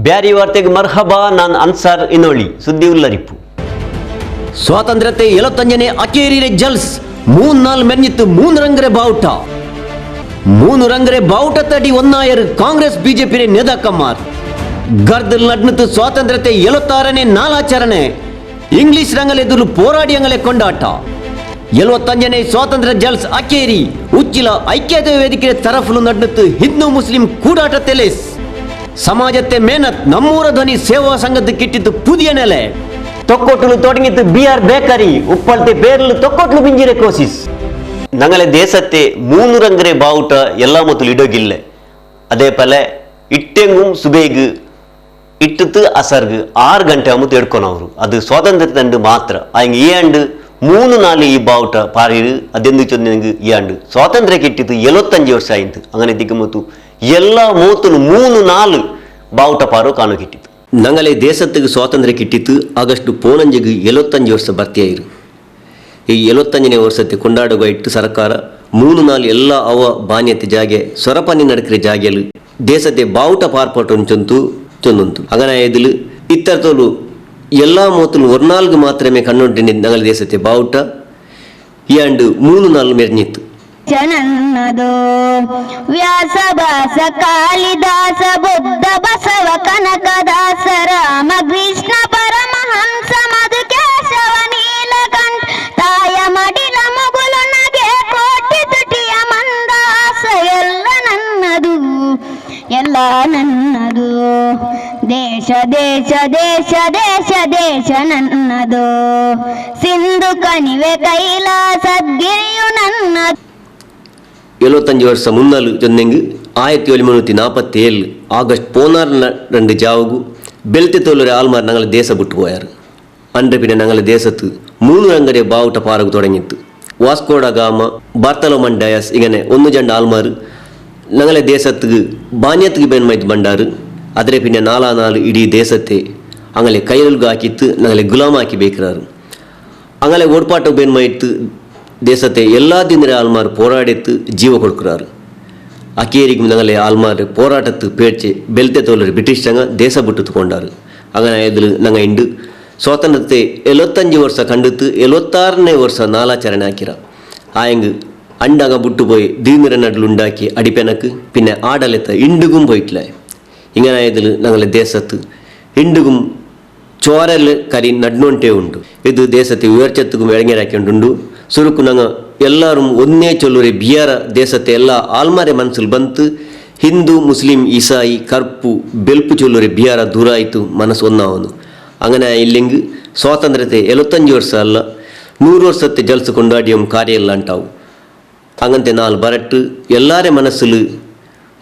ಬ್ಯಾರಿ ವಾರ್ತೆಗೆ ಮರ್ಹಬಾ. ನಾನು ಅನ್ಸಾರ್ ಇನೋಳಿ. ಸುದ್ದಿ ಉಲ್ಲರಿಪ್ಪು. ಸ್ವಾತಂತ್ರ್ಯತೆ 75ನೇ ಅಕೇರಿರೆ ಜಲ್ಸ್ 3-4 ಮೆರ್ನಿತ್ತು 3 ರಂಗರೆ ಬಾವುಟ 3 ರಂಗರೆ ಬಾವುಟ ತಡಿ ಒನ್ನಾಯರು ಕಾಂಗ್ರೆಸ್ ಬಿಜೆಪಿ ನೇದಾಕಮ್ಮಾರ್ ಗರ್ದಲ್ ನಡ್ನತ್ತು ಸ್ವಾತಂತ್ರ್ಯತೆ 76ನೇ ನಾಲಾಚರಣೆ ಇಂಗ್ಲಿಷ್ ರಂಗಲೆದುರು ಪೋರಾಡಿ ಅಂಗಲೆ ಕೊಂಡಾಟ 75ನೇ ಸ್ವಾತಂತ್ರ್ಯ ಜಲ್ಸ್ ಅಕೇರಿ ಉಚ್ಚಿಲ ಐಕ್ಯತೆ ವೇದಿಕೆ ತರಫಲು ನಡ್ನತ್ತು ಹಿಂದೂ ಮುಸ್ಲಿಂ ಕೂಡಾಟ ತೆಲೆಸ್ ಸಮಾಜತೆ ಮೇನತ್ ನಮ್ಮೂರ ಧ್ವನಿ ಸೇವಾ ಸಂಘದ ಕಿಟ್ಟಿದ್ದು ಪುದಿಯ ನೆಲೆ ತೊಕ್ಕೊಟ್ಲು ತೊಡಗಿತ್ತು ಬಿಆರ್ ಬೇಕರಿ ಉಪ್ಪಳ್ತೆ ಬೇರ್ಲು ತೊಕ್ಕೊಟ್ಲು ಬಿಂಜಿರೆ ಕೋಸಿಸ್ ನಂಗಲೆ ದೇಶത്തെ 3 ರಂಗರೆ ಬಾವುಟ ಎಲ್ಲ ಮೊತ್ತಲು ಇಡೋಗಿಲ್ಲ ಅದೇ ಪಲೆ ಇಟ್ಟೆಂಗುಂ ಸುಬೇಗ್ ಇಟ್ಟತ್ತು ಅಸರ್ಗ್ 6 ಗಂಟೆ ಅಮ್ಮತ್ತು ಎಡ್ಕೊನವರು ಅದು ಸ್ವಾತಂತ್ರ್ಯ ತಂಡು ಮಾತ್ರ ಹಂಗೆ ಈ ಅಂಡು 3-4 ಈ ಬಾವುಟ ಪಾರಿರು ಅದೆಂದು ಚೊಂದೆಂಗು ಈ ಅಂಡು ಸ್ವಾತಂತ್ರ್ಯ ಕಿಟ್ಟಿತ್ತು 75 ವರ್ಷ ಆಯ್ತು അങ്ങനെ ದಿಕ್ಕಮತ್ತು ಎಲ್ಲ ಮೂತನು 3-4 ಬಾವುಟ ಪಾರೋ ಕಾಣೋ ಕಿಟ್ಟಿತ್ತು ನಂಗಲೆ ದೇಶತ್ತಿಗೆ ಸ್ವಾತಂತ್ರ್ಯ ಕಿಟ್ಟಿತ್ತು ಆಗಸ್ಟ್ 15 75 ವರ್ಷ ಬರ್ತಿಯಾಯಿರು ಈ 75ನೇ ವರ್ಷത്തെ ಕೊಂಡಾಡುವ ಇಟ್ಟು ಸರ್ಕಾರ 3-4 ಎಲ್ಲ ಅವ ಬಾನ್ಯತೆ ಜಾಗೆ ಸ್ವರಪನಿ ನಡಕ್ರೆ ಜಾಗೆಲು ದೇಶത്തെ ಬಾವುಟ ಪಾರ್ಪಟ್ಟು ಚೊಂದುಂಟು അങ്ങനെ ഇതില് ഇത്തരത്തോളു എല്ലാ മൂത്തിലും 1-4 മാത്രമേ കണ്ണുണ്ടിന് ഞങ്ങളുടെ ദേശത്തെ ബാവുട്ട ഈ ആണ്ട് 3-4 മെരിഞ്ഞിತ್ತು ನನ್ನದು ವ್ಯಾಸಭಾಸ ಕಾಳಿದಾಸ ಬುದ್ಧ ಬಸವ ಕನಕದಾಸ ರಾಮ ಕೃಷ್ಣ ಪರಮಹಂಸ ಮಧು ಕೇಶವ ನೀಲಕಂಠ ತಾಯ ಮಡಿಲ ಮಗುಲು ನಗೆ ಕೋಟಿ ತುಟಿಯ ಮಂದಾಸ ಎಲ್ಲ ನನ್ನದು ಎಲ್ಲ ನನ್ನದು ದೇಶ ದೇಶ ದೇಶ ದೇಶ ದೇಶ ನನ್ನದು ಸಿಂಧು ಕಣಿವೆ ಕೈಲಾಸ ಗಿರಿಯು ನನ್ನದು 75 ವರ್ಷ ಮುನ್ನಲು ಜೊಂದೆಂಗು 1747 ಆಗಸ್ಟ್ 16 ಜಾವಗು ಬೆಲ್ತೆ ತೋಲರೆ ಆಲ್ಮಾರ್ ನಂಗಲ ದೇಶ ಬಿಟ್ಟು ಹೋಯಾರು ಅಂದ್ರೆ ಪಿನ್ನ ನಂಗಲ ದೇಶತ್ತು 3 ರಂಗಡೆ ಬಾವುಟ ಪಾರಗು ತೊಡಗಿತ್ತು ವಾಸ್ಕೋಡ ಗಾಮ ಬಾರ್ತಲೋಮನ್ ಡಯಾಸ್ ಇಗನೆ 1 ಜಂಡ ಆಲ್ಮಾರು ನಂಗಲ ದೇಶತ್ತಿಗೆ ಬಾನ್ಯತ್ತಿಗೆ ಬೆನ್ ಮೈತ್ ಬಂಡಾರು ಆದರೆ ಪಿನ್ನ 4 ಇಡೀ ದೇಶത്തെ ಅಂಗಲೆ ಕೈಯಲ್ಗು ಹಾಕಿತ್ತು ನಂಗಲೆ ಗುಲಾಮ ಹಾಕಿ ಬೇಕರಾರು ಅಂಗಲೆ ಓಡ್ಪಾಟ ಬೆನ್ ಮೈತ್ ದೇಶത്തെ എല്ലാ ദിനരെ ആൾമാർ പോരാടിത്ത് ജീവ കൊടുക്കുറാറ് അക്കേരിക്കും ഞങ്ങളെ ആൾമാർ പോരാട്ടത്ത് പേടിച്ച് ബെൽത്തെ തോലർ ബ്രിട്ടീഷ് ചങ്ങ ദേശ ಬಿಟ್ಟು ಕೊಂಡಾರು അങ്ങനെ ഇതിൽ ഞങ്ങൾ ഉണ്ട് സ്വാതന്ത്ര്യത്തെ 75 ವರ್ಷ കണ്ടെത്ത് 76ನೇ ವರ್ಷ നാലാചരണೆ ಹಾಕಿರ ആയെങ്കിൽ അണ്ടങ്ങ ಬಿಟ್ಟುപോയി ദീനിര നടുലുണ്ടാക്കി അടിപ്പനക്ക് പിന്നെ ആടലത്ത് ഇണ്ടുകും പോയിട്ടില്ല ഇങ്ങനെ ഇതിൽ ഞങ്ങളെ ദേശത്ത് ഇണ്ടുകും ചോരൽ കരി നടുനോണ്ടേ ഉണ്ട് ഇത് ദേശത്തെ ഉയർച്ചത്തുക്കും ഇളങ്ങിയരാക്കിണ്ടുണ്ട് ಸುರುಕು ನಂಗೆ ಎಲ್ಲರೂ ಒಂದೇ ಚೊಲ್ಲುರೆ ಬಿಯಾರ ದೇಶത്തെ ಎಲ್ಲ ಆಲ್ಮಾರೆ ಮನಸ್ಸಲ್ಲಿ ಬಂತು ಹಿಂದೂ ಮುಸ್ಲಿಂ ಇಸಾಯಿ ಕರ್ಪು ಬೆಲ್ಪು ಚೊಲ್ಲುರೆ ಬಿಯಾರ ದೂರ ಆಯಿತು ಮನಸ್ಸು ಒಂದಾವನು അങ്ങനെ ಇಲ್ಲಿಂಗ್ ಸ್ವಾತಂತ್ರ್ಯತೆ 75 ವರ್ಷ ಅಲ್ಲ 100 ವರ್ಷത്തെ ಜಲ್ಸು ಕೊಂಡಾಡಿಯಂ ಕಾರ್ಯ ಎಲ್ಲ ಅಂಟಾವು ಹಂಗಂತೆ 4 ಬರಟ್ಟು ಎಲ್ಲಾರೆ ಮನಸ್ಸಲ್ಲಿ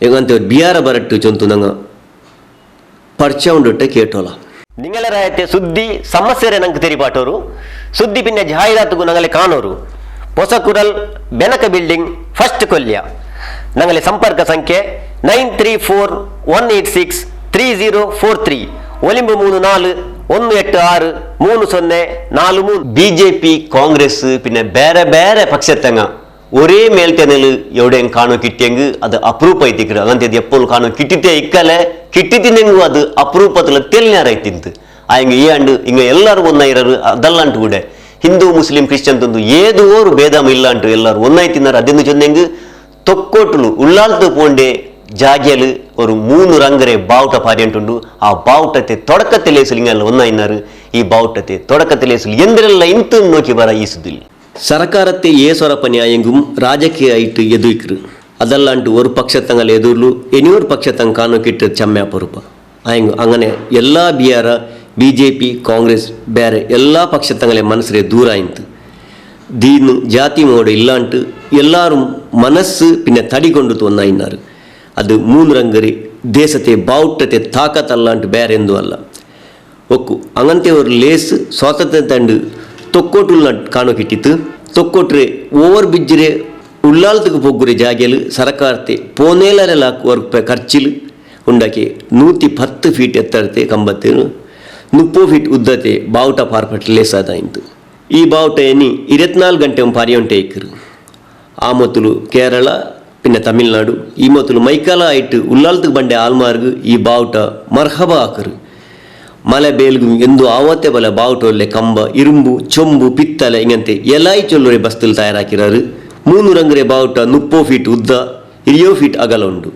ಹೇಗಂತೆ ಬಿಯಾರ ಬರಟ್ಟು ಚೊಂತು ನಂಗೆ ಪರಿಚಯ ಉಂಡುಟ್ಟೆ ಕೇಟೋಲ್ಲ ನಿಂಗಲ ರಾಯತೆ ಸುದ್ದಿ ಸಮಸ್ಯೆ ನಂಗೆ ತೆರಿಪಾಟೋರು ಸುದ್ದಿ ಪಿನ್ನ ಜಾಹೀರಾತುಗೂ ನಂಗಲೆ ಕಾಣೋರು ಹೊಸಕುರಲ್ ಬೆನಕ ಬಿಲ್ಡಿಂಗ್ ಫಸ್ಟ್ ಕೊಲ್ಯ ನಂಗಲೆ ಸಂಪರ್ಕ ಸಂಖ್ಯೆ 9341863043 ಒಲಿಂಬು 34 ಬಿಜೆಪಿ ಕಾಂಗ್ರೆಸ್ ಪಿನ್ನ ಬೇರೆ ಬೇರೆ ಪಕ್ಷತಂಗ ഒരേ മേൽത്തനല് എവിടെയും കാണോ കിട്ടിയെങ്കിൽ അത് അപ്രൂപ്പ് ആയിത്തിക്കരുത് അങ്ങനത്തെ എപ്പോഴും കാണോ കിട്ടിത്തേ ഇക്കലെ കിട്ടിത്തിനെങ്കിൽ അത് അപ്രൂಪത്തിൽ തെളിഞ്ഞാറായിത്തിന്ത് ആയെങ്കിൽ ഈ ആണ്ട് ഇങ്ങ എല്ലാവരും ഒന്നായിരರು ಅದಲ್ಲಂಟು ಕೂಡ ಹಿಂದೂ ಮುಸ್ಲಿಂ ಕ್ರಿಶ್ಚಿಯನ್ ತಂದು ಏದೋ ഒരു ಭೇದം ಇಲ್ಲಂಟು ಎಲ್ಲರೂ ഒന്നായി ತಿన్నారు ಅದೆಂದು ಚೊಂದೆಂಗ್ ತೊಕ್ಕೋಟ್ಲು ಉಳ್ಳಾಲ್ತು ಪೋಂಡೆ ಜಾಗ್ಯಲು ഒരു 3 ರಂಗರೆ ಬಾವುಟ ಪಾರಿಯಂಟುಂಡು ಆ ಬಾವುಟತೆ ತೊಡಕತ್ತೆಲೇಸಲು ಇಂಗಲ್ಲ ഒന്നായിനാറ് ഈ ಬಾವುಟತೆ ತೊಡಕತ್ತೆಲೇಸಲು ಎಂದರೆಲ್ಲ ಇಂತು നോക്കി ಬರ ಈ ಸುದ್ದಿಲಿ സർക്കാരത്തെ സ്വരപ്പന്യായെങ്കും രാജകീയമായിട്ട് എതിർക്കരു അതല്ലാണ്ട് ഒരു പക്ഷത്തങ്ങൾ എതിർലു ഇനിയൊരു പക്ഷത്തം കാണുക്കിട്ട് ചമ്മ പൊറുപ്പ ആയെങ്കും അങ്ങനെ എല്ലാ ബിയാര ബിജെപി കോൺഗ്രസ് ಬೇರೆ എല്ലാ പക്ഷത്തങ്ങളെ മനസ്സിലെ ദൂരായിന്ത് ദീന് ജാതി മോഡ് ഇല്ലാണ്ട് എല്ലാവരും മനസ്സ് പിന്നെ തടികൊണ്ടു ഒന്നായിനാറ് അത് 3 ರಂಗರಿ ದೇಶത്തെ ಬಾವುಟತೆ ತಾಕತ್ತಲ್ಲಾಂಟು ಬೇರೆ ಎಂದೂ ಅಲ್ಲ ಒಕ್ಕು അങ്ങനത്തെ ഒരു ಲೇಸ್ ಸ್ವಾತಂತ್ರ್ಯ ತಂಡು ತೊಕ್ಕೋಟುಲ್ ಕಾಣೋ ಕಿಟ್ಟಿತ್ತು ತೊಕ್ಕೊಟ್ರೆ ಓವರ್ ಬಿಜ್ಜಿರೆ ಉಳ್ಳಾಲ್ತಕ್ಕೆ ಪೊಗ್ಗುರೆ ಜಾಗೆಲು ಸರಕಾರತೆ 17 ಲಕ್ಷ ರೂಪಾಯಿ ಖರ್ಚಿಲು ಉಂಡಾಕೆ 110 ಫೀಟ್ ಎತ್ತರತೆ ಕಂಬತ್ತೇನು 30 ಫೀಟ್ ಉದ್ದತೆ ಬಾವುಟ ಪಾರ್ಪಟ್ಟು ಲೇಸಾದಾಯಿತು ಈ ಬಾವುಟ ಎನಿ 24 ಗಂಟೆ ಪಾರಿಯೊಂಟೆ ಇಕ್ಕರು ಆ ಮೊತ್ತಲು ಕೇರಳ പിന്നെ തമിഴ്നാട് ഈ മൊത്തത്തിൽ മൈക്കാലായിട്ട് ഉള്ളാളത്ത് ബണ്ടേ ആൾമാർക്ക് ഈ ബാവുಟ മർഹബ ആക്കറ് മല ಬೇಲ್ಗು ಎಂದು ಆವತ್ತೆ ಬಲ ಬಾವುಟೊಲ್ಲೆ ಕಂಬ ഇരുമ്പು ಚೊಂಬು ಪಿತ್ತಲೆ ಇಂಗಂತೆ ಎಲಾಯಿ ಚೊಲ್ಲೊರೆ ಬಸ್ತಲ್ ತಯಾರಾಕಿರಾರು 3 ರಂಗ್ರೆ ಬಾವುಟ 30 ಫೀಟ್ ಉದ್ದ 20 ಫೀಟ್ ಅಗಲ ಉಂಡು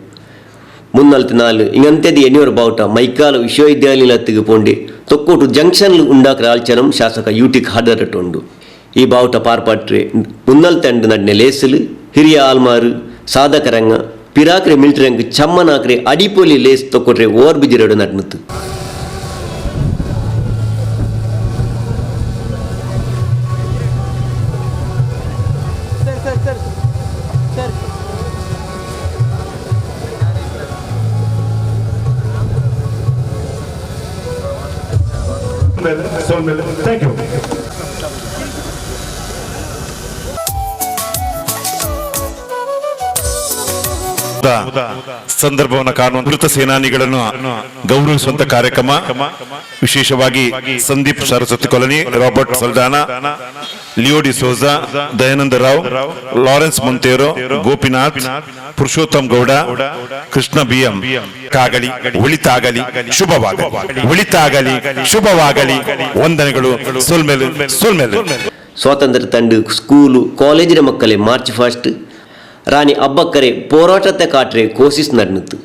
344 ಇಂಗಂತೆದಿ ಎನಿಯೊರ ಬಾವುಟ ಮೈಕಾಲ ವಿಶ್ವವಿದ್ಯಾಲಯಕ್ಕೆ ಪೋಂಡೆ ತೊಕ್ಕೋಟು ಜಂಕ್ಷನ್ ಉಂಡಾಕ್ರ ಆಲ್ಚನಂ ಶಾಸಕ ಯೂಟಿಕ್ ಹಾಡರಟ್ಟು ಉಂಡು ಈ ಬಾವುಟ ಪಾರ್ಪಾಟ್ರೆ 342 ನಡ್ನೆ ಲೇಸಲು ಹಿರಿಯ ಆಲ್ಮಾರು ಸಾಧಕರಂಗ ಪಿರಾಕ್ರೆ ಮಿಲ್ಟ್ರಂಗ್ ಚಮ್ಮನಾಕ್ರೆ ಅಡಿಪೊಲಿ ಲೇಸ್ ತೊಕ್ಕೊಟ್ರೆ ಓವರ್ ಬಿಜಿರೆಡು ನಡ್ನತ್ತು Thank you. ಸಂದರ್ಭವನ್ನು ಕಾಣುವ ಮೃತ ಸೇನಾನಿಗಳನ್ನು ಗೌರವಿಸುವಂತ ಕಾರ್ಯಕ್ರಮ ವಿಶೇಷವಾಗಿ Sandeep Saraswati colony Robert Saldanha Leo D Souza Dayanand Rao Lawrence Monteiro Gopinath Purushottam Gowda Krishna BM ಕಾಗಲಿ ಒಳಿತಾಗಲಿ ಶುಭವಾಗಲಿ ಒಳಿತಾಗಲಿ ಶುಭವಾಗಲಿ ವಂದನೆಗಳು ಸೋಲ್ಮೇಲು ಸೋಲ್ಮೇಲು ಸ್ವಾತಂತ್ರ್ಯ ತಂಡ ಸ್ಕೂಲು ಕಾಲೇಜಿನ ಮಕ್ಕಳೇ ಮಾರ್ಚ್ ಫಾಸ್ಟ್ ರಾಣಿ ಅಬ್ಬಕ್ಕರೆ ಹೋರಾಟത്തെ ಕಾಟ್ರೆ ಕೋಸಿಸ್ ನಡೆನಿತ್ತು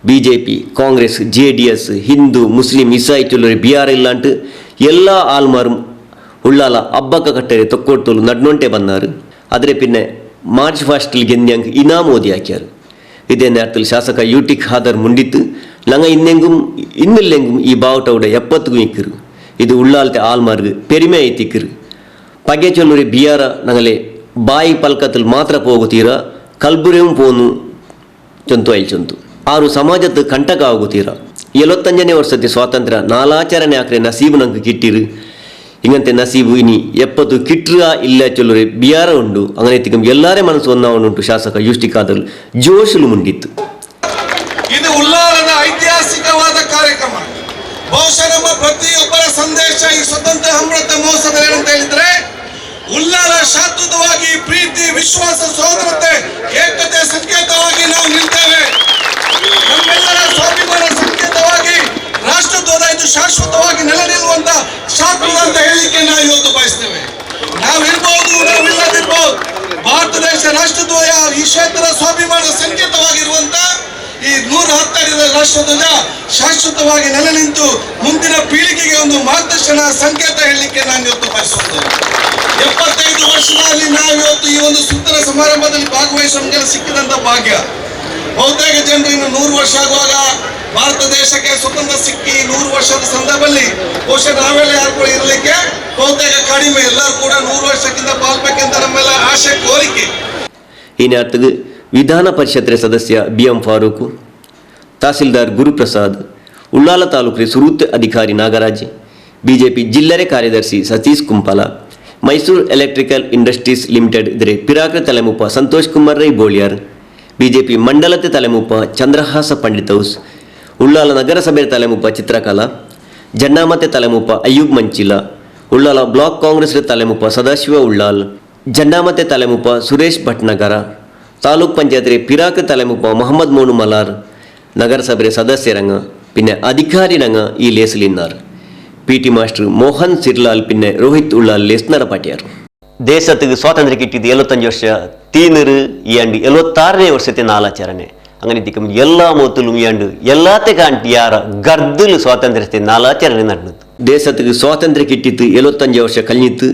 ಬಿಜೆಪಿ ಕಾಂಗ್ರೆಸ್ ಜೆಡಿಎಸ್ ಹಿಂದೂ ಮುಸ್ಲಿಂ ಇಸಾಯಿ ಚೊಲ್ಲರೆ ಬಿಆರ್ ಇಲ್ಲಾಂಟು ಎಲ್ಲ ಆಲ್ಮಾರು ಉಳ್ಳಾಲ ಅಬ್ಬಕ್ಕ ಕಟ್ಟರೆ ತೊಕ್ಕೊಟ್ಟಲು ನಡ್ನೊಂಟೆ ಬಂದಾರು ಆದರೆ ಪಿನ್ನೆ ಮಾರ್ಚ್ ಫಾಸ್ಟಿಲ್ ಗೆಂದ್ಯಂಗ್ ಇನಾಮ್ ಓದಿ ಹಾಕ್ಯಾರು ಇದೇ ನೇರத்தில் ಶಾಸಕ ಯೂಟಿಕ್ ಹಾದರ್ ಮುಂಡಿತ್ತು ನಂಗ ಇನ್ನೆಲ್ಲೆಂಗುം ಈ ಬಾವುಟವುಡೆ 70 ಇಕ್ಕರು ಇದು ಉಳ್ಳಾಲ್ತೆ ಆಲ್ಮಾರ್ಗ್ ಪೆರಿಮೆ ಐತಿಕ್ಕರು ಪಗೆ ಚೊಲ್ಲುರಿ ಬಿಯಾರ ನಂಗಲೆ ಬಾಯಿ ಪಲ್ಕത്തിൽ ಮಾತ್ರ ಹೋಗುತ್ತೀರ ಕಲ್ಬುರೆಂ ಪೋನು ಚೊಂತು ಐಲ್ಚೊಂತು ಆರು ಸಮಾಜದ ಕಂಟಕ ಆಗುತ್ತೀರ 75ನೇ ವರ್ಷದ ಸ್ವಾತಂತ್ರ್ಯ ನಾಲಾಚರಣೆ ಆಕ್ರೆ ನಸೀಬು ನಂಗೆ ಕಿಟ್ಟಿರು ಇಂಗಂತೆ ನಸೀಬು ಇನಿ 70 ಕಿಟ್ರ ಇಲ್ಲ ಚೊಲ್ಲುರೆ ಬಿಯಾರ ಉಂಡು ಅಂಗನೆತ್ತಿಗಂ ಎಲ್ಲಾರೇ ಮನಸ್ಸು ಒಂದಾವನುಂಟು ಶಾಸಕ ಯೂಟಿಕ್ ಹಾದರ್ ಜೋಶುಲು ಮುಂಡಿತ್ತು ಇದು ಉಲ್ಲಾಲದ ಐತಿಹಾಸಿಕವಾದ ಕಾರ್ಯಕ್ರಮ ಬಹುಶಃ ನಮ್ಮ ಪ್ರತಿಯೊಬ್ಬರ ಸಂದೇಶ ಈ ಸ್ವತಂತ್ರ ಅಮೃತ ಮಹೋತ್ಸವದಲ್ಲಿ ಏನಂತ ಹೇಳಿದ್ರೆ ಉಲ್ಲಾಲ ಶಾಶ್ವತವಾಗಿ ಪ್ರೀತಿ ವಿಶ್ವಾಸ ಸಹೋದರತೆ ಏಕತೆ ಸಂಕೇತವಾಗಿ ನಾವು ನಿಲ್ತೇವೆ ನಮ್ಮೆಲ್ಲರ ಸ್ವಾಭಿಮಾನ ಸಂಕೇತವಾಗಿ ರಾಷ್ಟ್ರಧ್ವಜ ಇದು ಶಾಶ್ವತವಾಗಿ ನೆಲೆ ನಿಲ್ಲುವಂತ ಶಾಶ್ವತ ಅಂತ ಹೇಳಿಕೆ ನಾವು ಇವತ್ತು ಬಯಸ್ತೇವೆ ನಾವಿರ್ಬಹುದು ನಾವಿಲ್ಲದಿರ್ಬಹುದು ಭಾರತ ದೇಶ ರಾಷ್ಟ್ರಧ್ವಜ ಈ ಕ್ಷೇತ್ರದ ಸ್ವಾಭಿಮಾನ ಸಂಕೇತವಾಗಿರುವಂತ ಈ 110ರ ರಾಷ್ಟ್ರಧ್ವಜ ಶಾಶ್ವತವಾಗಿ ನೆಲೆ ನಿಂತು ಮುಂದಿನ ಪೀಳಿಗೆಗೆ ಒಂದು ಮಾರ್ಗದರ್ಶನ ಸಂಕೇತ ಹೇಳಲಿಕ್ಕೆ ನಾನು ಇವತ್ತು ಬಯಸುತ್ತೇನೆ 75 ವರ್ಷದಲ್ಲಿ ನಾವು ಇವತ್ತು ಈ ಒಂದು ಸುಂದರ ಸಮಾರಂಭದಲ್ಲಿ ಭಾಗವಹಿಸುವ ನಮಗೆ ಸಿಕ್ಕಿದಂತ ಭಾಗ್ಯ ಬಹುತೇಕ ಜನರು ಇನ್ನು 100 ವರ್ಷ ಆಗುವಾಗ ಭಾರತ ದೇಶಕ್ಕೆ ಸ್ವತಂತ್ರ ಸಿಕ್ಕಿ 100 ವರ್ಷದ ಸಂದರ್ಭದಲ್ಲಿ ಬಹುಶಃ ನಾವೆಲ್ಲ ಯಾರು ಕೂಡ ಇರಲಿಕ್ಕೆ ಬಹುತೇಕ ಕಡಿಮೆ ಎಲ್ಲರೂ ಕೂಡ 100 ವರ್ಷಕ್ಕಿಂತ ಬಾಳ್ಬೇಕಂತ ನಮ್ಮೆಲ್ಲ ಆಶೆ ಕೋರಿಕೆ ಈ ನೇರத்தில் ವಿಧಾನ ಪರಿಷತ್ ಸದಸ್ಯ ಬಿಎಂ ಫಾರೂಕ್ ತಹಸೀಲ್ದಾರ್ ಗುರುಪ್ರಸಾದ್ ಉಳ್ಳಾಲ ತಾಲೂಕು ಸುರೂತ್ ಅಧಿಕಾರಿ ನಾಗರಾಜ್ ಬಿಜೆಪಿ ಜಿಲ್ಲಾ ಕಾರ್ಯದರ್ಶಿ Satish Kumpala Mysore electrical industries limited ಇದರ ಪಿರಾಕ್ರ ತಲೆಮುಪ್ಪ ಸಂತೋಷ್ ಕುಮಾರ್ ರೈ ಬೋಳಿಯಾರ್ ಬಿಜೆಪಿ ಮಂಡಲತೆ ತಲೆಮುಪ್ಪ ಚಂದ್ರಹಾಸ ಪಂಡಿತ್ ಹೌಸ್ ಉಳ್ಳಾಲ ನಗರಸಭೆ ತಲೆಮುಪ್ಪ ಚಿತ್ರಕಲಾ ಜನ್ನಾಮತೆ ತಲೆಮುಪ್ಪ ಅಯ್ಯೂಬ್ ಮಂಚಿಲ ಉಳ್ಳಾಲ ಬ್ಲಾಕ್ ಕಾಂಗ್ರೆಸ್ ತಲೆಮುಪ್ಪ ಸದಾಶಿವ ಉಳ್ಳಾಲ್ ಜನ್ನಾಮತೆ ತಲೆಮುಪ್ಪ ಸುರೇಶ್ ಭಟ್ನಗರ ತಾಲೂಕ್ ಪಂಚಾಯತ್ ಪಿರಾಕ್ ತಲೆಮುಪ್ಪ ಮೊಹಮ್ಮದ್ ಮೋನು ಮಲಾರ್ ನಗರಸಭೆ ಸದಸ್ಯರಂಗ പിന്നെ ಅಧಿಕಾರಿರಂಗ ಈ ಲೇಸಲಿನ್ನಾರ್ ಪಿಟಿ ಮಾಸ್ಟರ್ ಮೋಹನ್ ಸಿರ್ಲಾಲ್ പിന്നെ ರೋಹಿತ್ ಉಳ್ಳಾಲ್ ಲೇಸ್ನರ ಪಾಟ್ಯಾರ್ ദേശத்துக்கு സ്വാതന്ത്ര്യം കിട്ടിയത് 75 വർഷ തീനറ് ഈ ആണ്ട് 76ನೇ ವರ್ಷത്തെ നാലാചರಣೆ അങ്ങനെ ഇരിക്കും എല്ലാ മോത്തിലും ഈ ആണ്ട് എല്ലാത്തെ കാണിയാറ ഗർദിൽ സ്വാതന്ത്ര്യത്തെ നാലാചರಣೆ നടന്നത് ദേശத்துக்கு സ്വാതന്ത്ര്യം കിട്ടിയിട്ട് 75 ವರ್ಷ കഴിഞ്ഞിട്ട്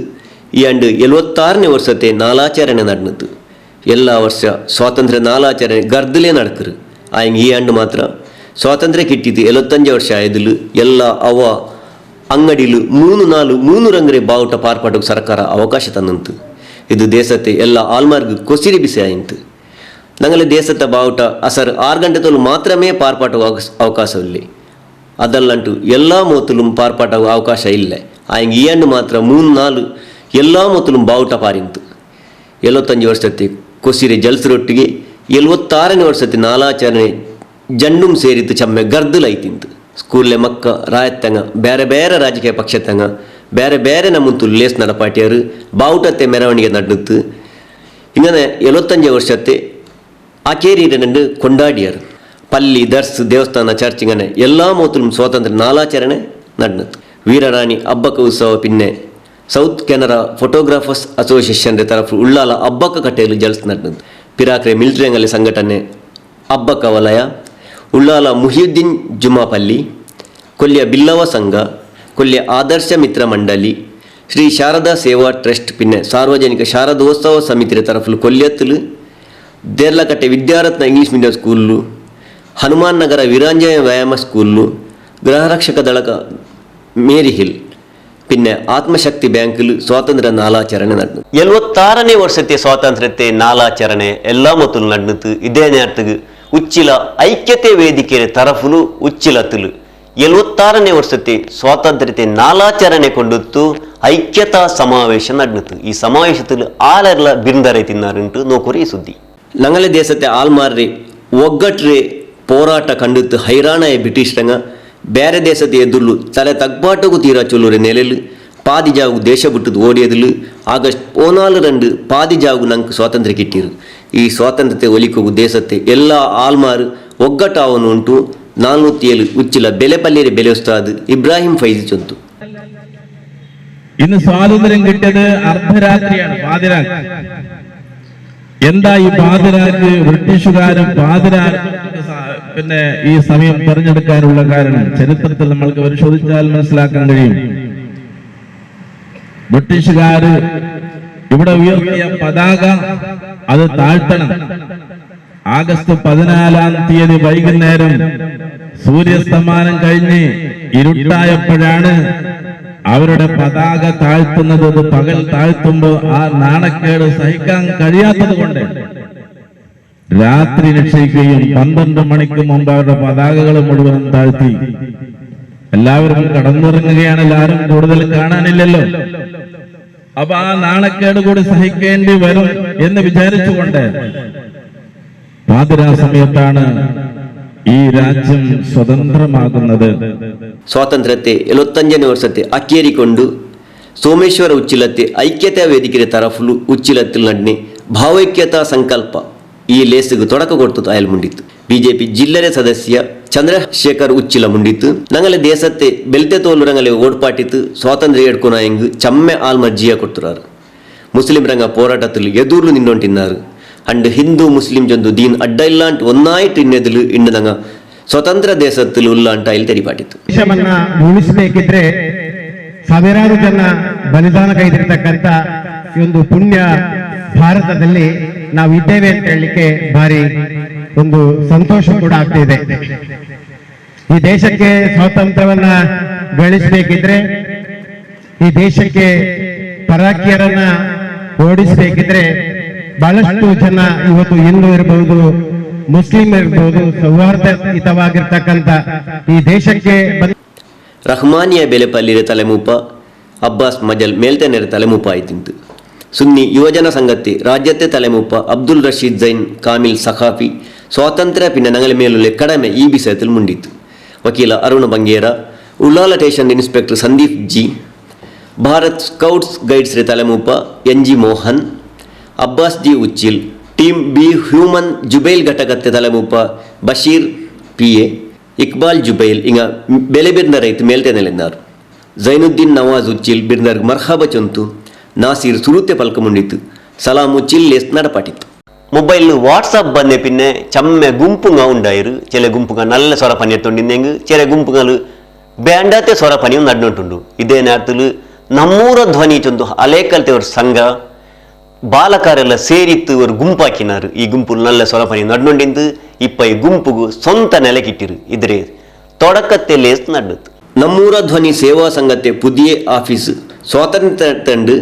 ಈ ಆண்டு 76ನೇ ವರ್ಷത്തെ നാലാചರಣೆ നടന്നത് ಎಲ್ಲ ವರ್ಷ ಸ್ವಾತಂತ್ರ್ಯ ನಾಲಾಚರಣೆ ಗರ್ದಲೇ ನಡ್ಕರು ಆಯ್ಗೆ ಈ ಆಂಡು ಮಾತ್ರ ಸ್ವಾತಂತ್ರ್ಯ ಕಿಟ್ಟಿದ್ದು 75 ವರ್ಷ ಆಯ್ದಲು ಎಲ್ಲ ಅವ ಅಂಗಡಿಲು 3 ರಂಗ್ರೆ ಬಾವುಟ ಪಾರ್ಪಾಟಕ್ಕೆ ಸರ್ಕಾರ ಅವಕಾಶ ತನ್ನಂತು ಇದು ದೇಶത്തെ ಎಲ್ಲ ಆಲ್ಮಾರ್ಗ್ ಕೊಸಿರಿ ಬಿಸಿ ಆಯಿತು ನಂಗಲೆ ದೇಶದ ಬಾವುಟ ಅಸರ್ 6 ಗಂಟೆ ತೊಲು ಮಾತ್ರಮೇ ಪಾರ್ಪಾಟ ಅವಕಾಶವಿಲ್ಲ ಅದಲ್ಲಂಟು ಎಲ್ಲ ಮೊತ್ತಲು ಪಾರ್ಪಾಟ ಅವಕಾಶ ಇಲ್ಲ ಆಯ್ಗೆ ಈ ಆಂಡು ಮಾತ್ರ 3-4 ಎಲ್ಲ ಮೊತ್ತಲು ಬಾವುಟ ಪಾರಿಂತು 75 ವರ್ಷത്തെ ಕೊಸಿರೆ ಜಲ್ಸರೊಟ್ಟಿಗೆ 76ನೇ ವರ್ಷದ ನಾಲಾಚರಣೆ ಜಂಡುಂ ಸೇರಿತು ಚಮ್ಮೆ ಗರ್ದಲೈತಿಂತು ಸ್ಕೂಲ್ಲೆ ಮಕ್ಕ ರಾಯತ್ತಂಗ ಬೇರೆ ಬೇರೆ ರಾಜಕೀಯ ಪಕ್ಷತ್ತಂಗ ಬೇರೆ ಬೇರೆ ನಮ್ಮಂತು ಲೇಸ್ ನಡಪಾಟಿಯರು ಬಾವುಟತ್ತೆ ಮೆರವಣಿಗೆ ನಡೆದು ಇಂಗನೆ 75 ವರ್ಷത്തെ ಆಕೇರಿರನಂಡು ಕೊಂಡಾಡಿಯರು ಪಲ್ಲಿ ದರ್ಸ್ ದೇವಸ್ಥಾನ ಚರ್ಚ್ ಇಂಗನೆ ಎಲ್ಲ ಮೂತುಲು ಸ್ವಾತಂತ್ರ್ಯ ನಾಲಾಚರಣೆ ನಡೆದು ವೀರರಾಣಿ ಹಬ್ಬಕ ಉತ್ಸವ ಪಿನ್ನೆ ಸೌತ್ ಕೆನರಾ ಫೋಟೋಗ್ರಾಫರ್ಸ್ ಅಸೋಸಿಯೇಷನ್ ತರಫು ಉಳ್ಳಾಲ ಹಬ್ಬಕ ಕಟ್ಟೆಯಲ್ಲಿ ಜಲ್ಸ್ ನಡೆದು ಪಿರಾಕ್ರೆ ಮಿಲಿಟರಿ ಅಂಗಲಿ ಸಂಘಟನೆ ಹಬ್ಬಕ ವಲಯ ಉಳ್ಳಾಲ ಮುಹಿಯುದ್ದೀನ್ ಜುಮಾಪಲ್ಲಿ ಕೊಲ್ಲಿಯ ಬಿಲ್ಲವ ಸಂಘ ಕೊಲ್ಲಿಯ ಆದರ್ಶ ಮಿತ್ರ ಮಂಡಳಿ ಶ್ರೀ ಶಾರದಾ ಸೇವಾ ಟ್ರಸ್ಟ್ ಪಿನ್ನೆ ಸಾರ್ವಜನಿಕ ಶಾರದೋತ್ಸವ ಸಮಿತಿ ತರಫುಲು ಕೊಲ್ಲಿಯತ್ತಲು Derlakatte Vidyaratna English medium school Hanuman Nagara Veeranjaneya Vyayama school ಗೃಹರಕ್ಷಕ ದಳಕ ಮೇರಿ ಹಿಲ್ പിന്നെ ആത്മശക്തി ബാങ്കിൽ സ്വാതന്ത്ര്യ നാലാചരണೆ നടന്നു 76ನೇ ವರ್ಷത്തെ ಸ್ವಾತಂತ್ರ್ಯತೆ ನಾಲಾಚರಣೆ ಎಲ್ಲ ಮೊತ್ತಲು ನಡೆದು ಇದೇ ನೇರத்துக்கு ಉಚ್ಚಿಲ ಐಕ್ಯತೆ ವೇದಿಕೆ ತರಫುಲು ಉಚ್ಚಿಲತ್ತಲು 76ನೇ ವರ್ಷത്തെ ಸ್ವಾತಂತ್ರ್ಯತೆ ನಾಲಾಚರಣೆ ಕೊಂಡುತ್ತು ಐಕ್ಯತಾ ಸಮಾವೇಶ ನಡೆದು ಈ ಸಮಾವೇಶದಲ್ಲಿ ಆಲೆಲ್ಲ ಬಿರುಂದರೈ ತಿನ್ನಾರುಂಟು ನೋಕುರಿ ಸುದ್ದಿ ഞങ്ങളെ ദേശത്തെ ആൾമാരെ ಒಗ್ಗಟ್ರೆ പോരാಟ ಕಂಡುತ್ತು ಹೈರಾಣಾಯ ಬ್ರಿಟಿಷರಂಗ ಬೇರೆ ದೇಶದ ಎದುರು ತಲೆ ತಗ್ಬಾಟಗೂ ತೀರಾ ಚೊಲ್ಲೂರೆ ನೆಲೆಲು ಪಾದಿಜಾವು ದೇಶ ಬಿಟ್ಟದು ಓಡಿಯದಲು ಆಗಸ್ಟ್ 14 ಪಾದಿಜಾವು ನಂಗೆ ಸ್ವಾತಂತ್ರ್ಯ ಕಿಟ್ಟಿರು ಈ ಸ್ವಾತಂತ್ರ್ಯತೆ ಒಲಿಕೋಗು ದೇಶത്തെ ಎಲ್ಲ ಆಲ್ಮಾರು ಒಗ್ಗಟ್ಟಾವನು ಉಂಟು 407 ഉച്ചില ബെലപ്പല്ലിയുടെ ബെല ഉസ്താദ് ഇബ്രാഹിം ഫൈസി ചൊന്തു ഇന്ന് സ്വാതന്ത്ര്യം കിട്ടിയത് അർദ്ധരാത്രിയാണ്, പാതിരാക്ക്. എന്താ ഈ പാതിരാക്ക് ബ്രിട്ടീഷുകാരും പിന്നെ ഈ സമയം തെരഞ്ഞെടുക്കാനുള്ള കാരണം ചരിത്രത്തിൽ നമ്മൾക്ക് പരിശോധിച്ചാൽ മനസ്സിലാക്കാൻ കഴിയും. ബ്രിട്ടീഷുകാര് ഇവിടെ ഉയർത്തിയ പതാക അത് താഴ്ത്തണം. ആഗസ്റ്റ് 14 വൈകുന്നേരം സൂര്യസ്തമാനം കഴിഞ്ഞ് ഇരുട്ടായപ്പോഴാണ് അവരുടെ പതാക താഴ്ത്തുന്നത്. അത് പകൽ താഴ്ത്തുമ്പോൾ ആ നാണക്കേട് സഹിക്കാൻ കഴിയാത്തത് കൊണ്ട് രാത്രി നിശ്ചയിക്കുകയും 12 മണിക്ക് മുമ്പ് അവരുടെ പതാകകൾ മുഴുവൻ താഴ്ത്തി. എല്ലാവരും കടന്നുറങ്ങുകയാണ്, എല്ലാവരും കൂടുതൽ കാണാനില്ലല്ലോ. അപ്പൊ ആ നാണക്കേട് കൂടി സഹിക്കേണ്ടി വരും എന്ന് വിചാരിച്ചുകൊണ്ട് പാതിരാ സമയത്താണ് ഈ രാജ്യം സ്വതന്ത്രമാകുന്നത്. സ്വാതന്ത്ര്യത്തെ 75ನೇ ವರ್ಷത്തെ ಅಕ್ಕೇರಿಕೊಂಡು ಸೋಮೇಶ್ವರ ಉಚ್ಚಿಲತ್ತೆ ಐಕ್ಯತಾ ವೇದಿಕೆ ತರಫುಲು ಉಚ್ಚಿಲത്തിൽ നടന്ന ಭಾವೈಕ್ಯತಾ ಸಂಕಲ್ಪ ಈ ಲೇಸಿಗೆ ತೊಡಕ ಕೊಡ್ತು ಅಯಲ್ ಮುಂಡಿತ್ತು. ಬಿಜೆಪಿ ಜಿಲ್ಲರೆ ಸದಸ್ಯ ಚಂದ್ರಶೇಖರ್ ಉಚ್ಚಿಲ ಮುಂಡಿತ್ತು. ನಂಗಲೆ ದೇಶത്തെ ಬೆಲ್ತೆ ತೋಲುರಂಗಲೆ ಓಡ್ಪಾಟಿತ್ತು ಸ್ವಾತಂತ್ರ್ಯ ಎಡ್ಕೊನ ಹೆಂಗ್ ಚಮ್ಮೆ ಆಲ್ಮರ್ಜಿಯ ಕೊಡ್ತುರಾರು. ಮುಸ್ಲಿಂ ರಂಗ ಹೋರಾಟത്തിൽ ಎದುರ್ಲು ನಿನ್ನೊಂಟಿన్నారు. ಅಂಡ್ ಹಿಂದೂ ಮುಸ್ಲಿಂ ಜೊಂದು ದೀನ್ ಅಡ್ಡ ಇಲ್ಲಾಂಟ್ ಒನ್ನಾയിട്ട് ಇನ್ನೆದಲು ಇನ್ನು ನಂಗ ಸ್ವತಂತ್ರ ದೇಶದಲ್ಲಿ ಉಲ್ಲಾಂಟ ಇಲ್ಲಿ ತೆರಿಪಾಟಿತ್ತು. ದೇಶವನ್ನ ಉಳಿಸಬೇಕಿದ್ರೆ ಸಾವಿರಾರು ಜನ ಬಲಿದಾನ ಕೈದಿರ್ತಕ್ಕಂಥ ಈ ಒಂದು ಪುಣ್ಯ ಭಾರತದಲ್ಲಿ ನಾವು ಇದ್ದೇವೆ ಅಂತ ಹೇಳಲಿಕ್ಕೆ ಭಾರಿ ಒಂದು ಸಂತೋಷ ಕೂಡ ಆಗ್ತಿದೆ. ಈ ದೇಶಕ್ಕೆ ಸ್ವಾತಂತ್ರ್ಯವನ್ನ ಗಳಿಸಬೇಕಿದ್ರೆ, ಈ ದೇಶಕ್ಕೆ ಪರಾಕಿಯರನ್ನ ಓಡಿಸಬೇಕಿದ್ರೆ ಬಹಳಷ್ಟು ಜನ ಇವತ್ತು ಹಿಂದೂ ಇರಬಹುದು, ಮುಸ್ಲಿಂ ಇರಬಹುದು, ಸೌಹಾರ್ದಯುತವಾಗಿರ್ತಕ್ಕಂಥ ಈ ದೇಶಕ್ಕೆ ರಹಮಾನಿಯ ಬೆಲೆಪಲ್ಲಿರ ತಲೆಮೂಪ ಅಬ್ಬಾಸ್ ಮಜಲ್ ಮೇಲ್ತನೆರ ತಲೆಮೂಪ ಆಯ್ತಿಂತು. ಸುನ್ನಿ ಯುವಜನ ಸಂಗತಿ ರಾಜ್ಯത്തെ ತಲೆಮೂಪ ಅಬ್ದುಲ್ ರಶೀದ್ ಜೈನ್ ಕಾಮಿಲ್ ಸಖಾಫಿ ಸ್ವಾತಂತ್ರ್ಯ ಪಿನ್ನ ನಂಗಲ ಮೇಲುಳ್ಳೆ ಕಡಿಮೆ ಈ ವಿಷಯത്തിൽ ಮುಂಡಿತ್ತು. ವಕೀಲ Aruna Bangera, Ullal station inspector Sandeep ji, Bharat scouts guides ರೆ ತಲೆಮೂಪ NG. Mohan, Abbas ji Uchil, team be human Jubail ಘಟಕത്തെ ತಲೆಮೂಪ ಬಶೀರ್ ಪಿ.ಎ, ಇಕ್ಬಾಲ್ ಜುಬೈಲ್ ಇಂಗ ಬೆಲೆ ಬಿರ್ನ ರೈತ ಮೇಲ್ತೆ ನೆಲೆన్నారు. ಜೈನುದ್ದೀನ್ ನವಾಜ್ ಉಚ್ಚಿಲ್ ಬಿರ್ನರ್ಗ್ ಮರ್ಹಾಬ ಚೊಂತು. ನಾಸೀರ್ ಸುರುತೆ ಪಲ್ಕ ಮುಂಡಿತ್ತು. ಸಲಾಂ ಉಚ್ಚಿಲ್ ಲೇಸ್ ನಡಪಾಟಿತ್ತು. ಮೊಬೈಲ್ ವಾಟ್ಸಪ್ ಬಂದೆ ಪಿನ್ನೆ ಚಮ್ಮೆ ಗುಂಪುಂಗ ಉಂಡಾಯಿರು. ಚಿಲ ಗುಂಪುಂಗ ನಲ್ಲ ಸ್ವರ ಪನಿ ಎತ್ತೊಂಡಿಂದೆಂಗ್, ಚಿಲ ಗುಂಪುಗಳು ಬ್ಯಾಂಡತೆ ಸ್ವರ ಪನಿಯು ನಡ್ನೊಂಟುಂಡು. ಇದೇ ನೇರದಲ್ಲಿ ನಮ್ಮೂರ ಧ್ವನಿ ಚೊಂದು ಅಲೇಕಲ್ತೆ ಅವ್ರ ಸಂಘ ಬಾಲಕರೆಲ್ಲ ಸೇರಿತ್ತು ಅವರು ಗುಂಪಾಕಿನಾರು. ಈ ಗುಂಪು ನಲ್ಲ ಸ್ವರಪನಿ ನಡ್ನೊಂಡಿಂದು ಇಪ್ಪ ಈ ಗುಂಪುಗು ಸ್ವಂತ ನೆಲೆಕಿಟ್ಟಿರು. ಇದ್ರೆ ತೊಡಕತ್ತೆ ಲೇಸ್ ನಡ್ನತ್ತು. ನಮ್ಮೂರ ಧ್ವನಿ ಸೇವಾ ಸಂಘತೆ ಪುದಿಯ ಆಫೀಸ್ സ്വാതന്ത്ര്യ തണ്ട്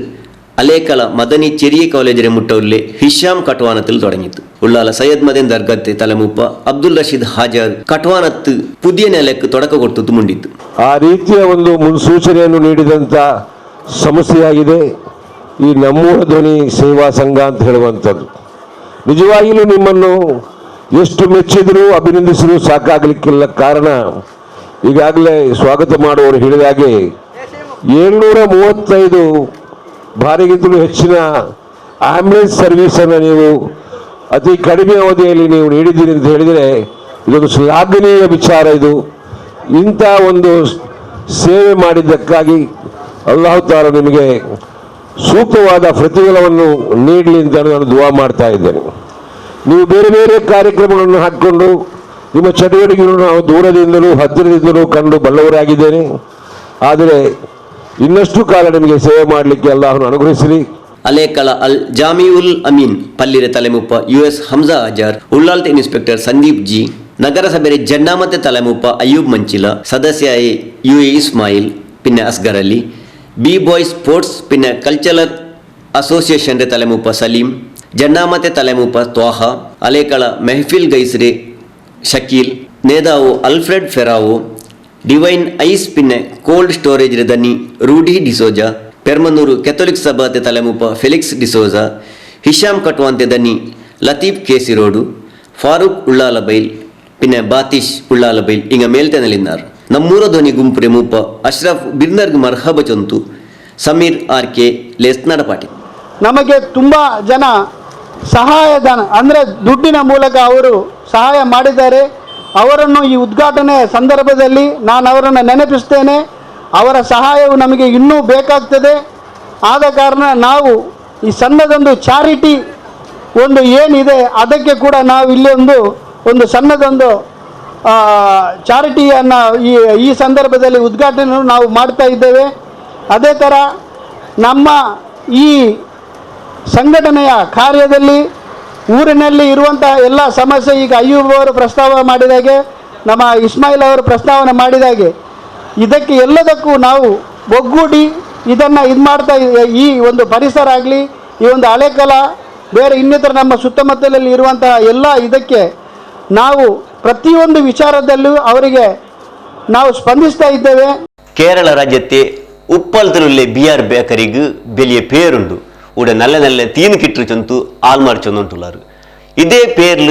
അലേക്കല മദനി ചെറിയ കോളേജിലെ മുട്ടൂരിലെ ഹിഷാം കട്വാനത്തിൽ തുടങ്ങിയത്. ഉള്ളാല സയ്യദ് മദൻ ദർഗത്തെ തലമൂപ്പ അബ്ദുൽ റഷീദ് ഹാജർ ಕಟ್ವಾನತ್ತು ಪುದಿಯ ನೆಲಕ್ಕೆ ತೊಡಕ ಕೊಡ್ತು ಮುಂಡಿತ್ತು. ಆ ರೀತಿಯ ಒಂದು ಮುನ್ಸೂಚನೆಯನ್ನು ನೀಡಿದಂಥ ಸಮಸ್ಯೆಯಾಗಿದೆ ಈ ನಮ್ಮೂರ ಧ್ವನಿ ಸೇವಾ ಸಂಘ ಅಂತ ಹೇಳುವಂಥದ್ದು. ನಿಜವಾಗಿಯೂ ನಿಮ್ಮನ್ನು ಎಷ್ಟು ಮೆಚ್ಚಿದರೂ ಅಭಿನಂದಿಸಲು ಸಾಕಾಗಲಿಕ್ಕಿಲ್ಲ. ಕಾರಣ ಈಗಾಗಲೇ ಸ್ವಾಗತ ಮಾಡುವವರು ಹೇಳಿದ ಹಾಗೆ 735 ಬಾರಿಗಿಂತಲೂ ಹೆಚ್ಚಿನ ಆಂಬ್ಯುಲೆನ್ಸ್ ಸರ್ವಿಸನ್ನು ನೀವು ಅತಿ ಕಡಿಮೆ ಅವಧಿಯಲ್ಲಿ ನೀವು ನೀಡಿದ್ದೀರಿ ಅಂತ ಹೇಳಿದರೆ ಇದೊಂದು ಶ್ಲಾಘನೀಯ ವಿಚಾರ. ಇದು ಇಂಥ ಒಂದು ಸೇವೆ ಮಾಡಿದ್ದಕ್ಕಾಗಿ ಅಲ್ಲಾಹ್ ತಾಲ ನಿಮಗೆ ಸೂಕ್ತವಾದ ಪ್ರತಿಫಲವನ್ನು ನೀಡಲಿ ಅಂತ ನಾನು ದುವಾ ಮಾಡ್ತಾ ಇದ್ದೇನೆ. ನೀವು ಬೇರೆ ಬೇರೆ ಕಾರ್ಯಕ್ರಮಗಳನ್ನು ಹಾಕಿಕೊಂಡು ನಿಮ್ಮ ಚಟುವಟಿಕೆಗಳನ್ನು ನಾವು ದೂರದಿಂದಲೂ ಹತ್ತಿರದಿಂದಲೂ ಕಂಡು ಬಲ್ಲವರಾಗಿದ್ದೇನೆ. ಆದರೆ ಇನ್ನಷ್ಟು ಕಾಲ ನಿಮಗೆ ಸೇವೆ ಮಾಡಲಿಕ್ಕೆ ಅಲ್ಲಾಹನು ಅನುಗ್ರಹಿಸಲಿ. ಅಲೇಕಳ ಅಲ್ ಜಾಮಿಯುಲ್ ಅಮೀನ್ ಪಲ್ಲಿರೆ ತಲೆಮುಪ್ಪ US ಹಮ್ಜಾ ಅಜಾರ್, ಉಳ್ಳಾಲ್ತೆ ಇನ್ಸ್ಪೆಕ್ಟರ್ ಸಂದೀಪ್ ಜಿ, നഗരസഭയിലെ ജന്നാമത്തെ തലമൂപ്പ അയ്യൂബ് മഞ്ചില, സദസ്യായി UA ഇസ്മായിൽ, പിന്നെ Asgar Ali, B boy sports പിന്നെ കൾച്ചറൽ അസോസിയേഷൻ്റെ തലമൂപ്പ സലീം, ജന്നാമത്തെ തലമൂപ്പ ത്വാഹ, അലേക്കള മെഹഫിൽ ഗൈസ്രെ ഷക്കീൽ, നേതാവ് അൽഫ്രഡ് ഫെറാവോ, ഡിവൈൻ ഐസ് പിന്നെ കോൾഡ് സ്റ്റോറേജിലെ ദന്നി റൂഡി ഡിസോജ, പെർമന്നൂರು ಕೆಥೋಲಿಕ್ ಸಭಾತೆ ತಲೆಮೂಪ ಫೆಲಿಕ್ಸ್ ಡಿಸೋಜ, ಹಿಶಾಮ್ ಕಟ್ವಾಂತೆ ದನ್ನಿ ಲತೀಫ್ ಕೇಸಿರೋಡು, ಫಾರೂಕ್ ಉಳ್ಳಾಲಬೈಲ್ പിന്നെ ബാത്തിഷ് ഉള്ളാലബൈൽ ഇങ്ങ മേൽത്തനലിന്നാർ. നമ്മൂರ ಧ್ವನಿ ಗುಂಪುರೆ ಮೂಪ ಅಶ್ರಫ್ ಬಿರ್ನರ್ಗ್ ಮರ್ಹಬ ಚೊಂತು ಸಮೀರ್ RK ಲೇಸ್ ನಡಪಾಟಿ. ನಮಗೆ ತುಂಬ ಜನ ಸಹಾಯಧನ ಅಂದರೆ ದುಡ್ಡಿನ ಮೂಲಕ ಅವರು ಸಹಾಯ ಮಾಡಿದ್ದಾರೆ. ಅವರನ್ನು ಈ ಉದ್ಘಾಟನೆ ಸಂದರ್ಭದಲ್ಲಿ ನಾನು ಅವರನ್ನು ನೆನಪಿಸ್ತೇನೆ. ಅವರ ಸಹಾಯವು ನಮಗೆ ಇನ್ನೂ ಬೇಕಾಗ್ತದೆ. ಆದ ಕಾರಣ ನಾವು ಈ ಸಣ್ಣದೊಂದು ಚಾರಿಟಿ ಒಂದು ಏನಿದೆ ಅದಕ್ಕೆ ಕೂಡ ನಾವು ಇಲ್ಲಿ ಒಂದು ಸಣ್ಣದೊಂದು ಚಾರಿಟಿಯನ್ನು ಈ ಸಂದರ್ಭದಲ್ಲಿ ಉದ್ಘಾಟನೆ ನಾವು ಮಾಡ್ತಾ ಇದ್ದೇವೆ. ಅದೇ ಥರ ನಮ್ಮ ಈ ಸಂಘಟನೆಯ ಕಾರ್ಯದಲ್ಲಿ ಊರಿನಲ್ಲಿ ಇರುವಂತಹ ಎಲ್ಲ ಸಮಸ್ಯೆ ಈಗ ಅಯ್ಯೂಬ್ ಅವರು ಪ್ರಸ್ತಾವ ಮಾಡಿದಾಗೆ, ನಮ್ಮ ಇಸ್ಮಾಯಿಲ್ ಅವರು ಪ್ರಸ್ತಾವನೆ ಮಾಡಿದಾಗೆ, ಇದಕ್ಕೆ ಎಲ್ಲದಕ್ಕೂ ನಾವು ಒಗ್ಗೂಡಿ ಇದನ್ನು ಮಾಡ್ತಾ ಈ ಒಂದು ಪರಿಸರ ಆಗಲಿ, ಈ ಒಂದು ಹಳೆಕಲ ಬೇರೆ ಇನ್ನಿತರ ನಮ್ಮ ಸುತ್ತಮುತ್ತಲಲ್ಲಿ ಇರುವಂತಹ ಎಲ್ಲ ಇದಕ್ಕೆ ನಾವು ಪ್ರತಿಯೊಂದು ವಿಚಾರದಲ್ಲೂ ಅವರಿಗೆ ನಾವು ಸ್ಪಂದಿಸ್ತಾ ಇದ್ದೇವೆ. കേരള രാജ്യത്തെ ഉപ്പളത്തിലുള്ള BR ബേക്കറിക്ക് വലിയ പേരുണ്ട്. ഇവിടെ നല്ല നല്ല തീന് കിട്ടി ചൊന്തു ആൾമാർ ചൊന്നിട്ടുള്ളാറ്. ഇതേ പേരിൽ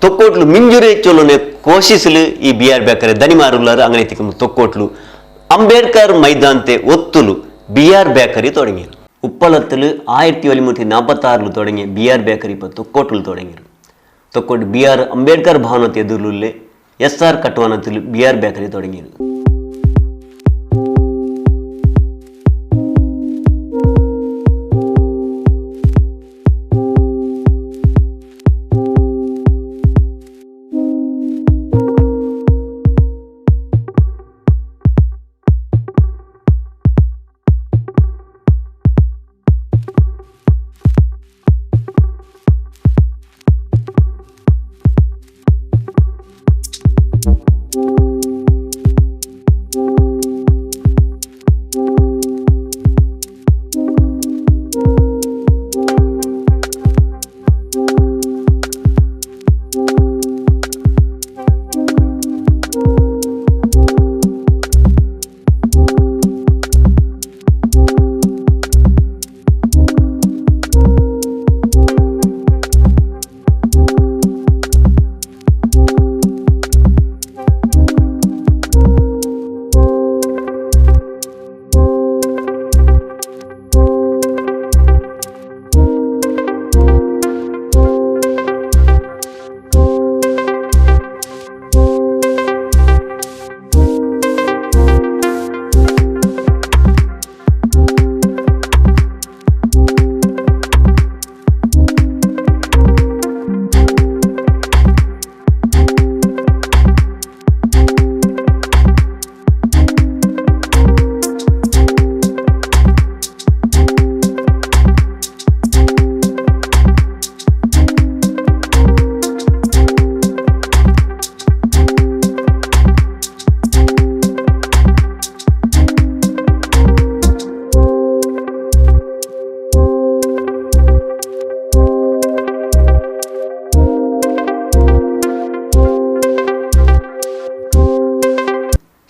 തൊക്കോട്ടിൽ മിഞ്ചുരെ ചൊല്ലുന്ന കോശിസിൽ ഈ BR ബേക്കറി ധനിമാരുള്ളാറ്. അങ്ങനെ എത്തിക്കുമ്പോൾ തൊക്കോട്ടിൽ അംബേദ്കർ മൈതാനത്തെ ഒത്തുലു BR ബേക്കറി തുടങ്ങിയത്. ഉപ്പളത്തിൽ 1746 തുടങ്ങിയ BR ബേക്കറി ഇപ്പോൾ തൊക്കോട്ടിൽ തുടങ്ങിയത്. തൊക്കോട്ട് BR അംബേദ്കർ ഭവനത്തെ എതിരിലുള്ള SR കട്ടുവാനത്തിൽ BR ബേക്കറി തുടങ്ങിയത്.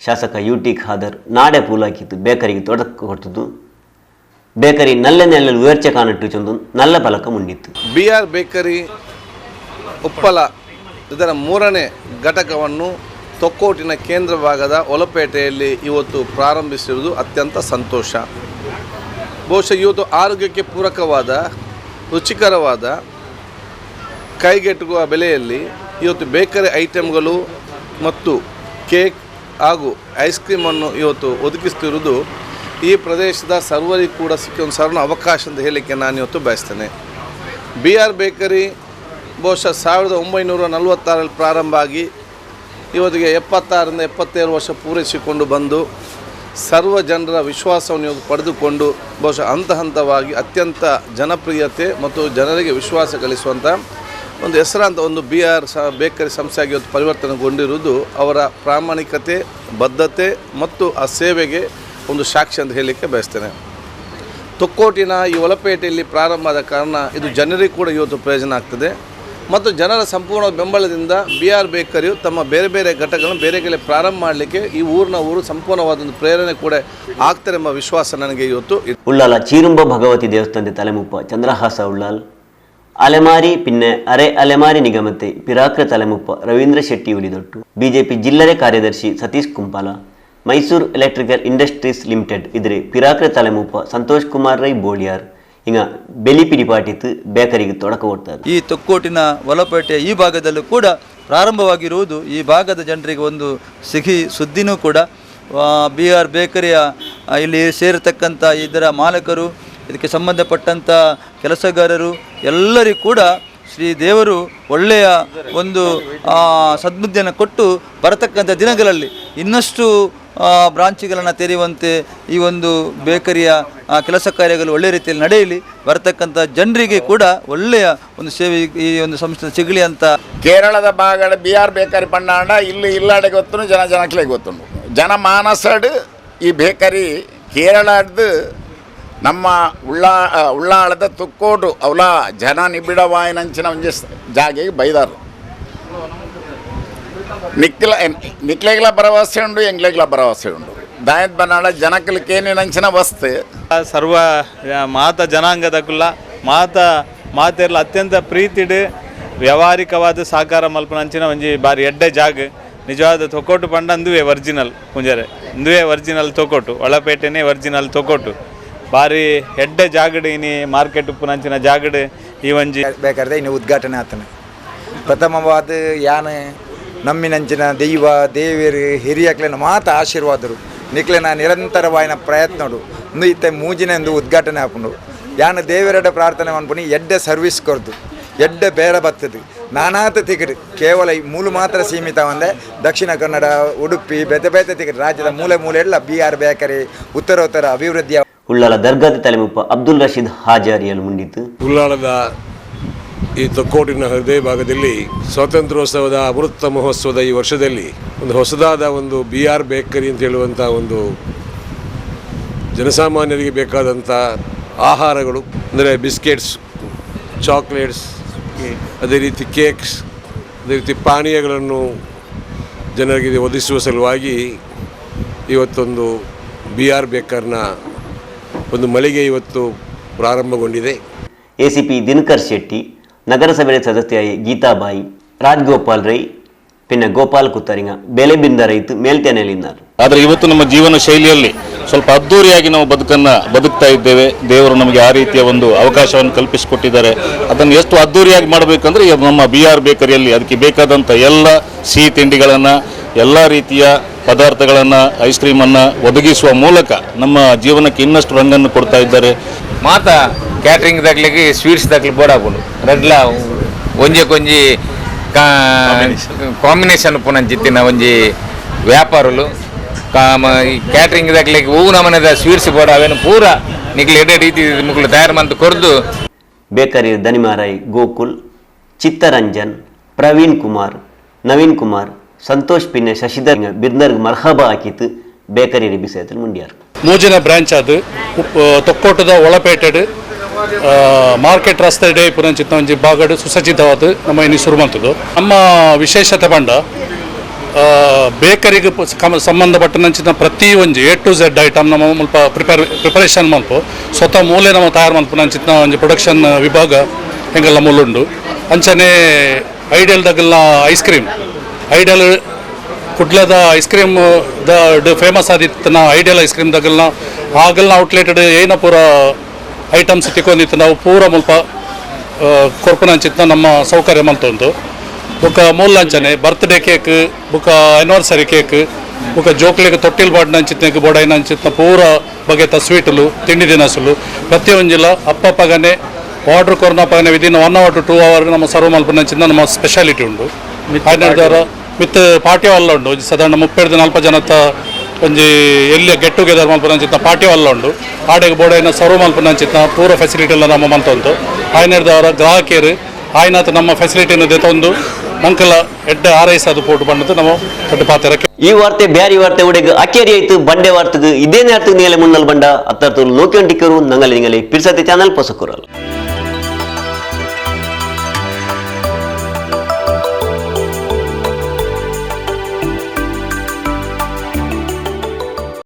ಶಾಸಕ UT ಖಾದರ್ ನಾಡೆ ಪೂಲಾಕಿತ್ತು ಬೇಕರಿಗೆ ತೊಡಕ ಕೊಡ್ತದ್ದು. ಬೇಕರಿ ನಲ್ಲ ನೆಲ್ಲಲು ಉಯರ್ಚೆ ಕಾಣಿಟ್ಟು ಚಂದು ನಲ್ಲ ಫಲಕ ಮುಂಡಿತ್ತು. BR ಬೇಕರಿ ಉಪ್ಪಳ ಇದರ 3ನೇ ಘಟಕವನ್ನು ತೊಕ್ಕೋಟಿನ ಕೇಂದ್ರ ಭಾಗದ ಒಲಪೇಟೆಯಲ್ಲಿ ಇವತ್ತು ಪ್ರಾರಂಭಿಸಿರುವುದು ಅತ್ಯಂತ ಸಂತೋಷ. ಬಹುಶಃ ಇವತ್ತು ಆರೋಗ್ಯಕ್ಕೆ ಪೂರಕವಾದ, ರುಚಿಕರವಾದ, ಕೈಗೆಟುಕುವ ಬೆಲೆಯಲ್ಲಿ ಇವತ್ತು ಬೇಕರಿ ಐಟಮ್ಗಳು ಮತ್ತು ಕೇಕ್ ಹಾಗೂ ಐಸ್ ಕ್ರೀಮನ್ನು ಇವತ್ತು ಒದಗಿಸ್ತಿರುವುದು ಈ ಪ್ರದೇಶದ ಸರ್ವರಿಗೂ ಕೂಡ ಸಿಕ್ಕ ಒಂದು ಸರಳ ಅವಕಾಶ ಅಂತ ಹೇಳಲಿಕ್ಕೆ ನಾನು ಇವತ್ತು ಬಯಸ್ತೇನೆ. BR ಬೇಕರಿ ಬಹುಶಃ 1946ರಲ್ಲಿ ಪ್ರಾರಂಭ ಆಗಿ ಇವತ್ತಿಗೆ 76ರಿಂದ 77 ವರ್ಷ ಪೂರೈಸಿಕೊಂಡು ಬಂದು ಸರ್ವ ಜನರ ವಿಶ್ವಾಸವನ್ನು ಇವತ್ತು ಪಡೆದುಕೊಂಡು ಬಹುಶಃ ಹಂತ ಹಂತವಾಗಿ ಅತ್ಯಂತ ಜನಪ್ರಿಯತೆ ಮತ್ತು ಜನರಿಗೆ ವಿಶ್ವಾಸ ಗಳಿಸುವಂಥ ಒಂದು ಹೆಸರಾಂತ ಒಂದು BR ಬೇಕರಿ ಸಂಸ್ಥೆಯಾಗಿ ಇವತ್ತು ಪರಿವರ್ತನೆಗೊಂಡಿರುವುದು ಅವರ ಪ್ರಾಮಾಣಿಕತೆ, ಬದ್ಧತೆ ಮತ್ತು ಆ ಸೇವೆಗೆ ಒಂದು ಸಾಕ್ಷಿ ಅಂತ ಹೇಳಲಿಕ್ಕೆ ಬಯಸ್ತೇನೆ. ತೊಕ್ಕೋಟಿನ ಈ ಒಲಪೇಟೆಯಲ್ಲಿ ಪ್ರಾರಂಭ ಆದ ಕಾರಣ ಇದು ಜನರಿಗೆ ಕೂಡ ಇವತ್ತು ಪ್ರಯೋಜನ ಆಗ್ತದೆ ಮತ್ತು ಜನರ ಸಂಪೂರ್ಣ ಬೆಂಬಲದಿಂದ BR ಬೇಕರಿಯು ತಮ್ಮ ಬೇರೆ ಬೇರೆ ಘಟಕಗಳನ್ನು ಬೇರೆ ಕಡೆ ಪ್ರಾರಂಭ ಮಾಡಲಿಕ್ಕೆ ಈ ಊರು ಸಂಪೂರ್ಣವಾದೊಂದು ಪ್ರೇರಣೆ ಕೂಡ ಆಗ್ತಾರೆ ಎಂಬ ವಿಶ್ವಾಸ ನನಗೆ ಇವತ್ತು ಇದೆ. ഉള്ളാല ചീരുമ്പ ഭഗവതി ദേവസ്ഥാനത്തെ തലമുപ്പ ചന്ദ്രഹാസ ഉള്ളാൽ അലമാരി പിന്നെ അരെ അലമാരി നിഗമത്തെ പിറാക്ര തലമുപ്പ രവീന്ദ്ര ಶೆಟ್ಟಿ ಉಳಿದೊಟ್ಟು BJP ಜಿಲ್ಲಾ ಕಾರ್ಯದರ್ಶಿ Satish Kumpala Mysore electrical industries limited ಇದ್ರೆ ಪಿರಾಕ್ರ ತಲೆಮೂಪ ಸಂತೋಷ್ ಕುಮಾರ್ ರೈ ಬೋಳಿಯಾರ್ ಹಿಂಗ ಬೆಲಿ ಪಿಡಿಪಾಟಿತ್ತು ಬೇಕರಿಗೆ ತೊಡಕ ಕೊಡ್ತಾರೆ. ಈ ತೊಕ್ಕೋಟಿನ ಒಲಪೇಟೆಯ ಈ ಭಾಗದಲ್ಲೂ ಕೂಡ ಪ್ರಾರಂಭವಾಗಿರುವುದು ಈ ಭಾಗದ ಜನರಿಗೆ ಒಂದು ಸಿಹಿ ಸುದ್ದಿನೂ ಕೂಡ. BR ಬೇಕರಿಯ ಇಲ್ಲಿ ಸೇರತಕ್ಕಂಥ ಇದರ ಮಾಲಕರು, ಇದಕ್ಕೆ ಸಂಬಂಧಪಟ್ಟಂಥ ಕೆಲಸಗಾರರು ಎಲ್ಲರಿಗೂ ಕೂಡ ಶ್ರೀ ದೇವರು ಒಳ್ಳೆಯ ಒಂದು ಸದ್ಬುದ್ಧಿಯನ್ನು ಕೊಟ್ಟು ಬರತಕ್ಕಂಥ ದಿನಗಳಲ್ಲಿ ಇನ್ನಷ್ಟು ಬ್ರಾಂಚ್ಗಳನ್ನು ತೆರೆಯುವಂತೆ ಈ ಒಂದು ಬೇಕರಿಯ ಕೆಲಸ ಕಾರ್ಯಗಳು ಒಳ್ಳೆಯ ರೀತಿಯಲ್ಲಿ ನಡೆಯಲಿ, ಬರತಕ್ಕಂಥ ಜನರಿಗೆ ಕೂಡ ಒಳ್ಳೆಯ ಒಂದು ಸೇವೆ ಈ ಒಂದು ಸಂಸ್ಥೆ ಸಿಗಲಿ ಅಂತ. ಕೇರಳದ ಭಾಗದ BR ಬೇಕರಿ ಪಂಡಾಂಡ ಇಲ್ಲಿ ಇಲ್ಲಾಡೆ ಗೊತ್ತು, ಜನಕ್ಕೆ ಗೊತ್ತುಂಡು. ಜನಮಾನಸಡ್ ಈ ಬೇಕರಿ ಕೇರಳದ್ದು ನಮ್ಮ ಉಳ್ಳಾಳದ ತುಕ್ಕೋಟು ಅವಲ ಜನ ನಿಬಿಡವಾಯಿನಂಚಿನ ಒಂಜಿ ಜಾಗೆಗೆ ಬೈದಾರು. ನಿಕ್ಲೆಗ್ಲ ಭರವಸೆ ಉಂಡು, ಎಂಗ್ಲೆಗ್ಲ ಭರವಸೆ ಉಂಡು. ದಾಯತ್ ಬನ್ನಾಡ ಜನಕ್ಕೇನಿನಂಚಿನ ವಸ್ತು ಸರ್ವ ಮಾತ ಜನಾಂಗದಕ್ಕುಲ್ಲ ಮಾತೆರ್ಲ ಅತ್ಯಂತ ಪ್ರೀತಿಡು ವ್ಯಾವಹಾರಿಕವಾದ ಸಹಕಾರ ಮಲ್ಪನಂಚಿನ ಒಂಜಿ ಬಾರಿ ಎಡ್ಡೆ ಜಾಗ. ನಿಜವಾದ ತೊಕ್ಕೋಟು ಪಂಡ ಅಂದುವೆ ಒರಿಜಿನಲ್ ಪುಂಜರೆ ಇಂದುವೆ ಒರಿಜಿನಲ್ ತೊಕ್ಕೋಟು, ಒಳಪೇಟೆನೇ ಒರಿಜಿನಲ್ ತೊಕ್ಕೋಟು. ಬಾರಿ ಎಡ್ಡೆ ಜಾಗಡು ಇನಿ ಮಾರ್ಕೆಟ್ ಉಪ್ಪುನಂಚಿನ ಜಾಗಡು ಈ ಒಂಜಿ ಬೇಕಾದ್ರೆ ಇನ್ನು ಉದ್ಘಾಟನೆ ಆತನೆ. ಪ್ರಥಮವಾದ ಯಾನ ನಮ್ಮಿನಂಚಿನ ದೈವ ದೇವಿಯರು ಹಿರಿಯಕ್ಲೆನ ಮಾತ ಆಶೀರ್ವಾದರು ನಿಕ್ಲೆನ ನಿರಂತರವಾಯಿನ ಪ್ರಯತ್ನಡು ಇಂದು ಇತ್ತೆ ಮೂಜಿನ ಒಂದು ಉದ್ಘಾಟನೆ ಹಾಕೊಂಡು ಯಾನ ದೇವರೆಡೆ ಪ್ರಾರ್ಥನೆ ಮಾಡ್ಕೊಂಡು ಎಡ್ಡೆ ಸರ್ವಿಸ್ ಕೊರ್ದು ಎಡ್ಡೆ ಬೇರೆ ಬರ್ತದೆ ನಾನಾತ ತಿಕಡು ಕೇವಲ ಈ ಮೂಲು ಮಾತ್ರ ಸೀಮಿತ ಒಂದೇ. ದಕ್ಷಿಣ ಕನ್ನಡ, ಉಡುಪಿ, ಬೇತೆ ಬೇತೆ ತಿಕಡು ರಾಜ್ಯದ ಮೂಲೆ ಎಲ್ಲ BR ಬೇಕರಿ ಉತ್ತರೋತ್ತರ ಅಭಿವೃದ್ಧಿಯ ಉಳ್ಳಾಲ ದರ್ಗಾದ ತಲೆಮುಪ್ಪ ಅಬ್ದುಲ್ ರಶೀದ್ ಹಾಜಾರಿಯಲ್ಲಿ ಮುಂಡಿತು. ಉಳ್ಳಾಲದ ಈ ತೊಕ್ಕೋಟಿನ ಹೃದಯ ಭಾಗದಲ್ಲಿ ಸ್ವಾತಂತ್ರ್ಯೋತ್ಸವದ ಅಮೃತ ಮಹೋತ್ಸವದ ಈ ವರ್ಷದಲ್ಲಿ ಒಂದು ಹೊಸದಾದ ಒಂದು BR ಬೇಕರಿ ಅಂತ ಹೇಳುವಂಥ ಒಂದು ಜನಸಾಮಾನ್ಯರಿಗೆ ಬೇಕಾದಂಥ ಆಹಾರಗಳು ಅಂದರೆ ಬಿಸ್ಕೆಟ್ಸ್, ಚಾಕ್ಲೇಟ್ಸ್, ಅದೇ ರೀತಿ ಕೇಕ್ಸ್, ಅದೇ ರೀತಿ ಪಾನೀಯಗಳನ್ನು ಜನರಿಗೆ ಒದಗಿಸುವ ಸಲುವಾಗಿ ಇವತ್ತೊಂದು BR ಬೇಕರ್ನ ಒಂದು ಮಳಿಗೆ ಇವತ್ತು ಪ್ರಾರಂಭಗೊಂಡಿದೆ. ACP ದಿನಕರ್ ಶೆಟ್ಟಿ, ನಗರಸಭೆ ಸದಸ್ಯರಾಗಿ ಗೀತಾಬಾಯಿ, ರಾಜ್ಗೋಪಾಲ್ ರೈ പിന്നെ ಗೋಪಾಲ್ ಕುತ್ತರಿಂಗ ಬೆಲೆ ಬಿಂದ ರೈತ ಮೇಲ್ತೇನೆಯಲ್ಲಿದ್ದಾರೆ. ಆದರೆ ಇವತ್ತು ನಮ್ಮ ಜೀವನ ಶೈಲಿಯಲ್ಲಿ ಸ್ವಲ್ಪ ಅದ್ದೂರಿಯಾಗಿ ನಾವು ಬದುಕ್ತಾ ಇದ್ದೇವೆ. ದೇವರು ನಮಗೆ ಆ ರೀತಿಯ ಒಂದು ಅವಕಾಶವನ್ನು ಕಲ್ಪಿಸಿಕೊಟ್ಟಿದ್ದಾರೆ. ಅದನ್ನು ಎಷ್ಟು ಅದ್ದೂರಿಯಾಗಿ ಮಾಡಬೇಕಂದ್ರೆ ನಮ್ಮ BR ಬೇಕರಿಯಲ್ಲಿ ಅದಕ್ಕೆ ಬೇಕಾದಂಥ ಎಲ್ಲ ಸಿಹಿ ತಿಂಡಿಗಳನ್ನು, ಎಲ್ಲ ರೀತಿಯ ಪದಾರ್ಥಗಳನ್ನು, ಐಸ್ ಕ್ರೀಮನ್ನು ಒದಗಿಸುವ ಮೂಲಕ ನಮ್ಮ ಜೀವನಕ್ಕೆ ಇನ್ನಷ್ಟು ರಂಗನ್ನು ಕೊಡ್ತಾ ಇದ್ದಾರೆ. ಮಾತ ಕ್ಯಾಟ್ರಿಂಗ್ ದಾಗ್ಲಿಗೆ ಸ್ವೀಟ್ಸ್ ದಾಗ್ಲಿ ಬೋರ್ಡ್ ಹಾಕೊಂಡು ರೆಡ್ಲ ಒಂಜಿ ಕೊಂಜಿ ಕಾಂಬಿನೇಷನ್ ಪುನಂಚಿತ್ತಿನ ಒಂಜಿ ವ್ಯಾಪಾರಲು ಕ್ಯಾಟ್ರಿಂಗ್ ದಾಗ್ಲಿಗೆ ಹೂವು ನಮನದ ಸ್ವೀಟ್ಸ್ ಬೋರ್ಡ್ ಅವೇನು ಪೂರ ನಿಗ್ಲು ಎಡೆ ರೀತಿ ಮುಗ್ಲು ತಯಾರು ಮಂತ್ ಕೊರ್ದು ಬೇಕರಿ ದನಿಮಾರಾಯ್ ಗೋಕುಲ್, ಚಿತ್ತರಂಜನ್, ಪ್ರವೀಣ್ ಕುಮಾರ್, ನವೀನ್ ಕುಮಾರ್, ಸಂತೋಷ್ ಪಿನ್ನೆ ಶಶಿಧರ್ ಬಿರ್ನರ್ಗ್ ಮರ್ಹಬಾ ಹಾಕಿತ್ತು ಬೇಕರಿ ಬಿಸೇತಲ್ ಮುಂಡ್ಯಾರ್. ಮೂಜಿನ ಬ್ರಾಂಚ್ ಅದು ತೊಕ್ಕೋಟದ ಒಳಪೇಟೆಡ್ ಮಾರ್ಕೆಟ್ ರಸ್ತೆ ಡೇ ಪುನಂಚಿತ್ತ ಒಂಜಿ ಬಾಗಡು ಸುಸಜ್ಜಿತವಾದ ನಮ್ಮ ಇನ್ನು ಶುರುವಂತದ್ದು. ನಮ್ಮ ವಿಶೇಷತೆ ಬಂಡ ಬೇಕರಿಗೆ ಸಂಬಂಧಪಟ್ಟಂಚಿನ ಪ್ರತಿ ಒಂಜಿ A to Z ಐಟಮ್ ನಮ್ಮ ಮುಲ್ಪ ಪ್ರಿಪರೇಷನ್ ಮಲ್ಪು ಸ್ವತಃ ಮೂಲೆ ನಮ್ಮ ತಯಾರು ಮಲ್ಪುನಂಚಿನ ಒಂಜಿ ಪ್ರೊಡಕ್ಷನ್ ವಿಭಾಗ ಹೆಂಗೆಲ್ಲ ಮೂಲುಂಡು. ಅಂಚನೆ ಐಡಿಯಲ್ದಾಗೆಲ್ಲ ಐಸ್ ಕ್ರೀಮ್ ಐಡಿಯಲ್ ಕುಡ್ಲದ ಐಸ್ ಕ್ರೀಮ್ ಫೇಮಸ್ ಆದಿತ್ತು ನಾವು ಐಡಿಯಲ್ ಐಸ್ ಕ್ರೀಮ್ ದಗಲ್ನ ಆಗಲ್ನ ಔಟ್ಲೆಟೆಡ್ ಏನ ಪೂರ ಐಟಮ್ಸ್ ತಿಕ್ಕೊಂಡಿತ್ತು ನಾವು ಪೂರ ಮುಲ್ಪ ಕೊರ್ಪುನಂಚಿತ್ತ ನಮ್ಮ ಸೌಕರ್ಯ ಮಲ್ತೊಂದು ಬುಕ್ಕ ಮೂಲಂಚನೆ ಬರ್ತ್ಡೇ ಕೇಕ್ ಬುಕ್ಕ ಆ್ಯನಿವರ್ಸರಿ ಕೇಕ್ ಬುಕ್ಕ ಜೋಕ್ಲಿಗೆ ತೊಟ್ಟಿಲ್ ಬಾಡ್ನಂಚಿತ್ನಕ್ಕೆ ಬೋಡೈನಂಚಿತ್ನ ಪೂರ ಬಗೆತ ಸ್ವೀಟುಲು ತಿಂಡಿ ದಿನಸುಲು ಪ್ರತಿಯೊಂಜಿಲ್ಲ ಅಪ್ಪಪ್ಪಗನೆ ಆರ್ಡ್ರ್ ಕೊರ್ನಪ್ಪಗನೆ ವಿದಿನ್ 1 hour to 2 hour ನಮ್ಮ ಸರ್ವ್ ಮಲ್ಪನಂಚಿಂದ ನಮ್ಮ ಸ್ಪೆಷಾಲಿಟಿ ಉಂಡು ಆಯ್ನಡ್ದಾರ ಮಿತ್ ಪಾರ್ಟಿ ಹಾಲ್ ಉಂಡು ಸಾಧಾರಣ 30-40 ಜನತ ಒಂಜಿ ಎಲ್ಲಿ ಗೆಟ್ ಟುಗೆದರ್ ಮಲ್ಪನಂಚಿತ್ನ ಪಾರ್ಟಿ ಹಾಲ್ ಉಂಡು ಆಡೆಗೆ ಬೋಡೈನ ಸರ್ವ್ ಮಲ್ಪನಂಚಿತ್ನ ಪೂರ ಫೆಸಿಲಿಟಿ ಎಲ್ಲ ನಮ್ಮ ಮಂತೊಂದು ಆಯ್ನಡ್ದವರ ಗ್ರಾಹಕಿಯರು ಆಯ್ನಾತ ನಮ್ಮ ಫೆಸಿಲಿಟಿನ ದೆತೊಂದು ಮಂಕಲ ಎಡ್ಡ ಆರೈಸದು ಪೋಟು ಬಂದದ್ದು ನಾವು ದೊಡ್ಡ ಪಾತ್ರ ಈ ವಾರ್ತೆ ಬ್ಯಾರಿ ವಾರ್ತೆ ಉಡೆಗ್ ಅಕ್ಕೇರಿ ಆಯ್ತು ಬಂಡೆ ವಾರ್ತೆಗೆ ಇದೇ ನೇರத்துக்கு ನೀಲೆ ಮುನ್ನಲ್ ಬಂಡ ಅತ್ತರ್ತುಲು ನೋಕಿಯಂಟಿಕರು ನಂಗಲಿ ನಿಂಗಲಿ ಪಿರ್ಸತೆ ಚಾನಲ್ ಪೊಸಕುರಲ್